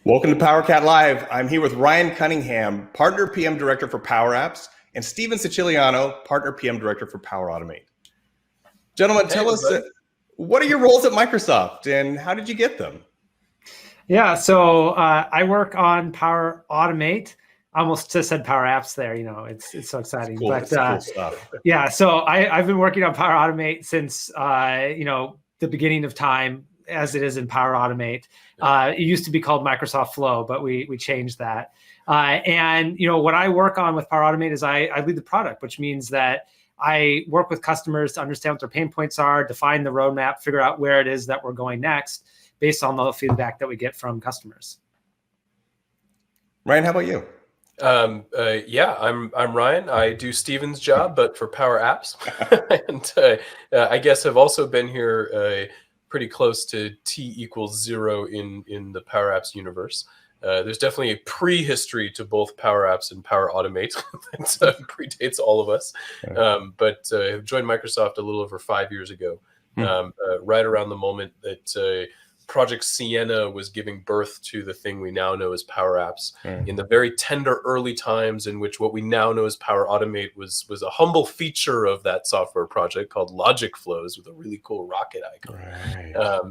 Welcome to PowerCat Live. I'm here with Ryan Cunningham, Partner PM Director for Power Apps, and Steven Siciliano, Partner PM Director for Power Automate. Gentlemen, tell us, what are your roles at Microsoft and how did you get them? Yeah, so I work on Power Automate. I almost just said Power Apps there. You know, it's so exciting. Cool. But cool stuff. Yeah, so I've been working on Power Automate since the beginning of time, as it is in Power Automate. It used to be called Microsoft Flow, but we changed that. And what I work on with Power Automate is I lead the product, which means that I work with customers to understand what their pain points are, define the roadmap, figure out where it is that we're going next, based on the feedback that we get from customers. Ryan, how about you? Yeah, I'm Ryan. I do Steven's job, but for Power Apps, and I guess have also been here pretty close to T=0 in the Power Apps universe. There's definitely a prehistory to both Power Apps and Power Automate that predates all of us. But have joined Microsoft a little over 5 years ago, right around the moment that Project Sienna was giving birth to the thing we now know as Power Apps, in the very tender early times in which what we now know as Power Automate was a humble feature of that software project called Logic Flows with a really cool rocket icon.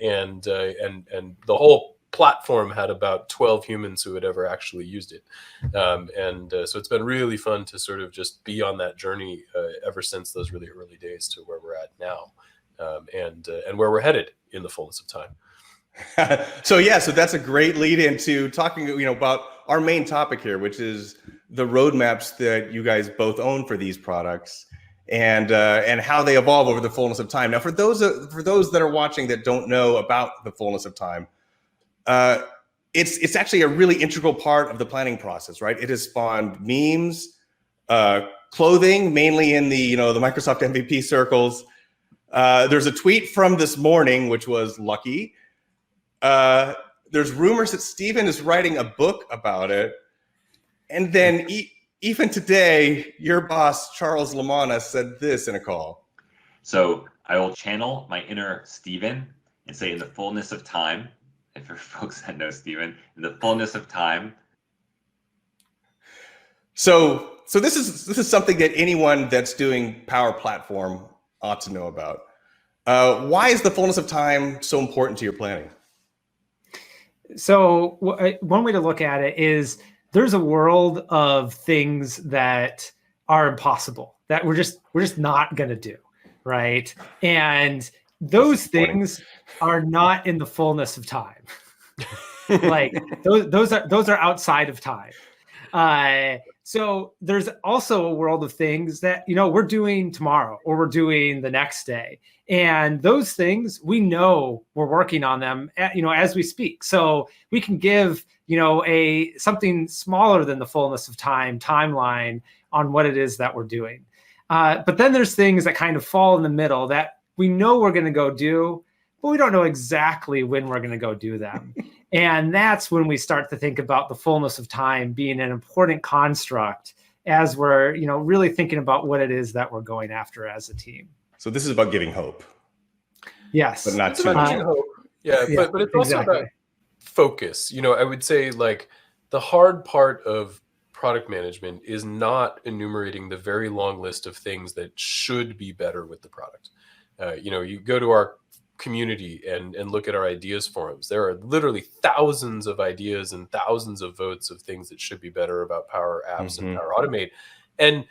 And the whole platform had about 12 humans who had ever actually used it. So it's been really fun to sort of just be on that journey ever since those really early days to where we're at now, and where we're headed in the fullness of time. So that's a great lead into talking, about our main topic here, which is the roadmaps that you guys both own for these products, and how they evolve over the fullness of time. Now, for those that are watching that don't know about the fullness of time, it's actually a really integral part of the planning process, right? It has spawned memes, clothing, mainly in the the Microsoft MVP circles. There's a tweet from this morning, which was lucky. There's rumors that Steven is writing a book about it. And then even today, your boss, Charles Lamanna, said this in a call. So I will channel my inner Steven and say, in the fullness of time, if for folks that know Steven, in the fullness of time. So this is something that anyone that's doing Power Platform ought to know about. Why is the fullness of time so important to your planning? So one way to look at it is there's a world of things that are impossible that we're just not going to do, right? And those things are not in the fullness of time. Like those are outside of time. So there's also a world of things that, we're doing tomorrow or we're doing the next day. And those things, we know we're working on them, as we speak. So we can give, something smaller than the fullness of time timeline on what it is that we're doing. But then there's things that kind of fall in the middle that we know we're going to go do, but we don't know exactly when we're going to go do them. And that's when we start to think about the fullness of time being an important construct as we're, really thinking about what it is that we're going after as a team. So this is about giving hope. Yes. But not too much hope. Yeah, but it's also about focus. I would say, like, the hard part of product management is not enumerating the very long list of things that should be better with the product. You go to our community and look at our ideas forums. There are literally thousands of ideas and thousands of votes of things that should be better about Power Apps and Power Automate. And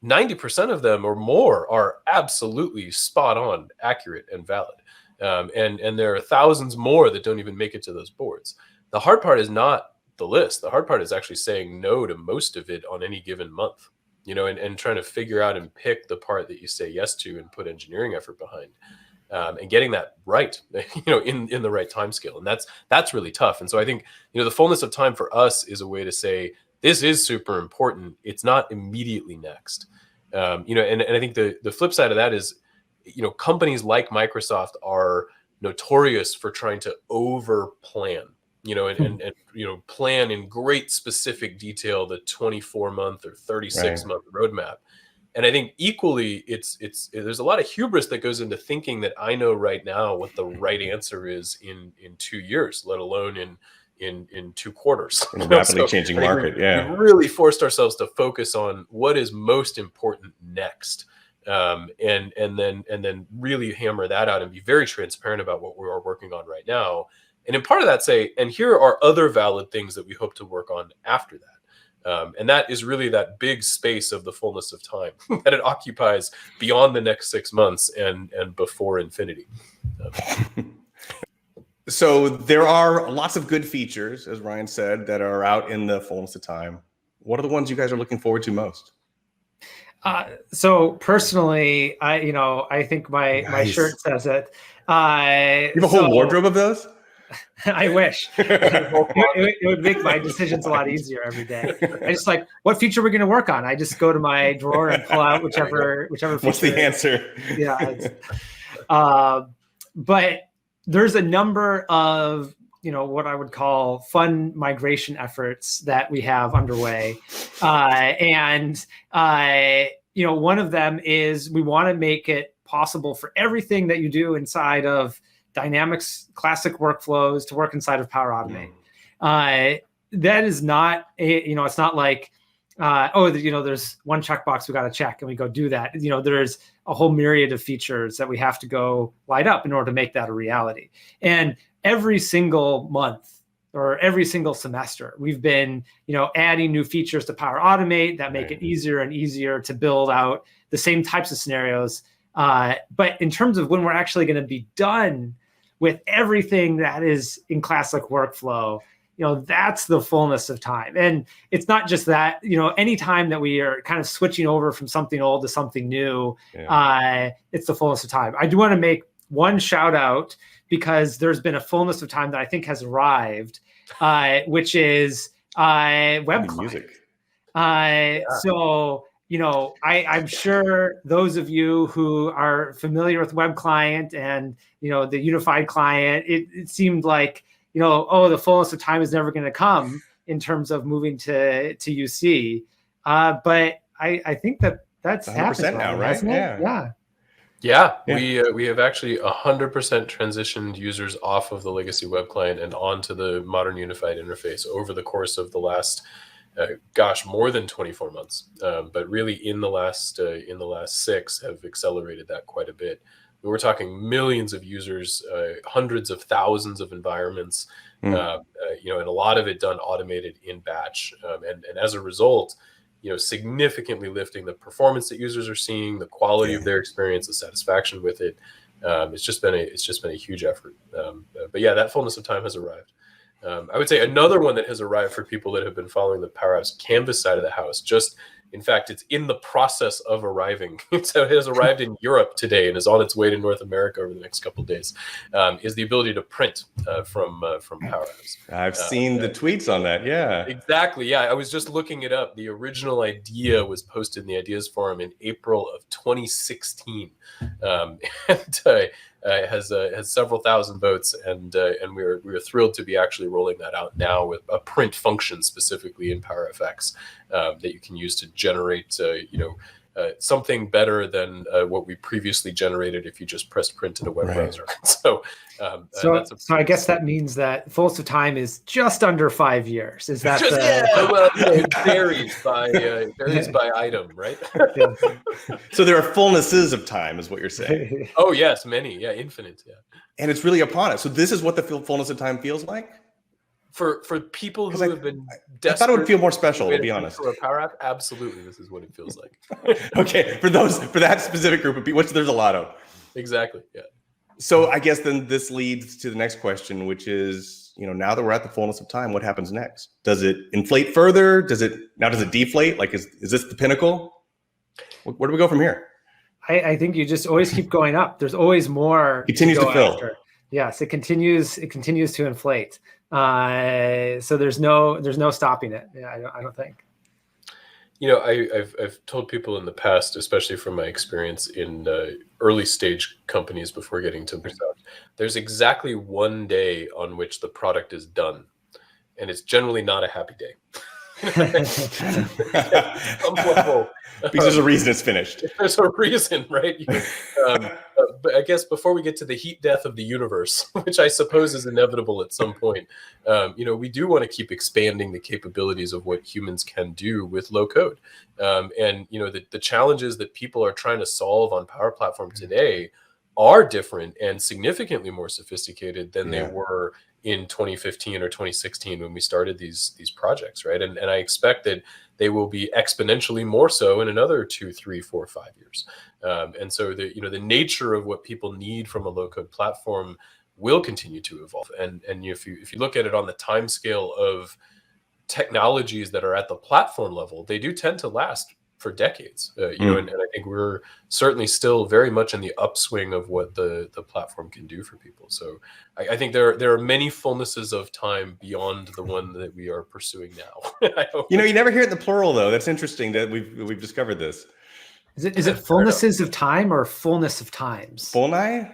90% of them or more are absolutely spot on, accurate, and valid. And there are thousands more that don't even make it to those boards. The hard part is not the list. The hard part is actually saying no to most of it on any given month, and trying to figure out and pick the part that you say yes to and put engineering effort behind, and getting that right, in the right time scale. And that's really tough. And so I think, the fullness of time for us is a way to say, this is super important. It's not immediately next. And I think the flip side of that is, companies like Microsoft are notorious for trying to over plan, and plan in great specific detail the 24-month or 36-month roadmap. And I think equally, there's a lot of hubris that goes into thinking that I know right now what the right answer is in 2 years, let alone in in 2 quarters. In a rapidly changing market, we really forced ourselves to focus on what is most important next, and then really hammer that out and be very transparent about what we are working on right now. And in part of that, say, and here are other valid things that we hope to work on after that. And that is really that big space of the fullness of time that it occupies beyond the next 6 months and before infinity. So there are lots of good features, as Ryan said, that are out in the fullness of time. What are the ones you guys are looking forward to most? So personally, I think my shirt says it. You have a whole wardrobe of those? I wish. It would make my decisions a lot easier every day. I just like, what feature we're going to work on? I just go to my drawer and pull out whichever feature. What's the answer? Yeah. But there's a number of, what I would call fun migration efforts that we have underway. And one of them is we want to make it possible for everything that you do inside of Dynamics classic workflows to work inside of Power Automate. That is not it's not like there's one checkbox we got to check and we go do that. There's a whole myriad of features that we have to go light up in order to make that a reality. And every single month or every single semester, we've been adding new features to Power Automate that make it easier and easier to build out the same types of scenarios. But in terms of when we're actually going to be done with everything that is in classic workflow, that's the fullness of time. And it's not just that, any time that we are kind of switching over from something old to something new, it's the fullness of time. I do want to make one shout out because there's been a fullness of time that I think has arrived, which is web client. So, I'm sure those of you who are familiar with web client and, the unified client, it seemed like, the fullness of time is never going to come in terms of moving to UC. But I think that's 100% now, right? Yeah. We have actually 100% transitioned users off of the legacy web client and onto the modern unified interface over the course of the last more than 24 months. But really in the last 6 have accelerated that quite a bit. We're talking millions of users, hundreds of thousands of environments, and a lot of it done automated in batch. And as a result, significantly lifting the performance that users are seeing, the quality of their experience, the satisfaction with it. It's just been a huge effort. But yeah, that fullness of time has arrived. I would say another one that has arrived for people that have been following the Power Apps Canvas side of the house. In fact, it's in the process of arriving. So it has arrived in Europe today and is on its way to North America over the next couple of days. Is the ability to print from Power Apps. I've seen the tweets on that. Yeah, exactly. Yeah, I was just looking it up. The original idea was posted in the Ideas Forum in April of 2016, and it has several thousand votes, and we're thrilled to be actually rolling that out now with a print function specifically in PowerFX that you can use to generate something better than what we previously generated if you just pressed print in a web browser. So I guess that means that fullness of time is just under 5 years. Is that well, it varies by item, right? So there are fullnesses of time, is what you're saying. Oh yes, many, infinite, and it's really upon us. So this is what the fullness of time feels like for people who have been desperate. I thought it would feel more special, to be honest. For a Power App, absolutely, this is what it feels like. Okay, for that specific group of people, which there's a lot of. Exactly. Yeah. So I guess then this leads to the next question, which is, now that we're at the fullness of time, what happens next? Does it inflate further? Does it deflate? Like, is this the pinnacle? Where do we go from here? I think you just always keep going up. There's always more. Continues to fill. After. Yes, it continues to inflate. So there's no stopping it. Yeah, I don't think. I've told people in the past, especially from my experience in early stage companies before getting to Microsoft, there's exactly one day on which the product is done, and it's generally not a happy day. Some level. Because there's a reason it's finished. There's a reason, right? But I guess before we get to the heat death of the universe, which I suppose is inevitable at some point, we do want to keep expanding the capabilities of what humans can do with low code. And the challenges that people are trying to solve on Power Platform today are different and significantly more sophisticated than they were in 2015 or 2016 when we started these projects, right? And I expect that they will be exponentially more so in another 2, 3, 4, 5 years. And so the nature of what people need from a low code platform will continue to evolve. And if you look at it on the time scale of technologies that are at the platform level, they do tend to last for decades, and I think we're certainly still very much in the upswing of what the platform can do for people. So I think there are many fullnesses of time beyond the one that we are pursuing now. You never hear it in the plural though. That's interesting that we've discovered this. Is it fullnesses of time or fullness of times? Fullness?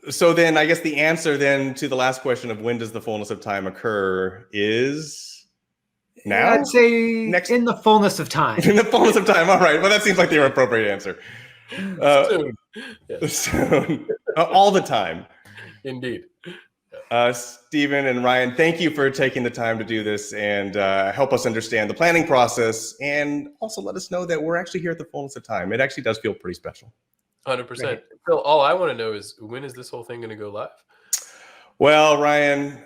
So then I guess the answer then to the last question of when does the fullness of time occur is now? I'd say in the fullness of time. In the fullness of time. All right. Well, that seems like the appropriate answer. Soon. All the time. Indeed. Stephen and Ryan, thank you for taking the time to do this and help us understand the planning process, and also let us know that we're actually here at the fullness of time. It actually does feel pretty special. 100%. Right. Phil, all I want to know is, when is this whole thing going to go live? Well, Ryan,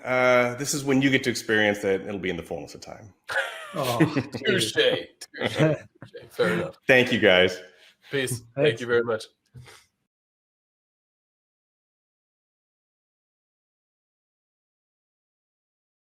this is when you get to experience that. It'll be in the fullness of time. Oh, touche. Fair enough. Thank you, guys. Peace. Thank you very much.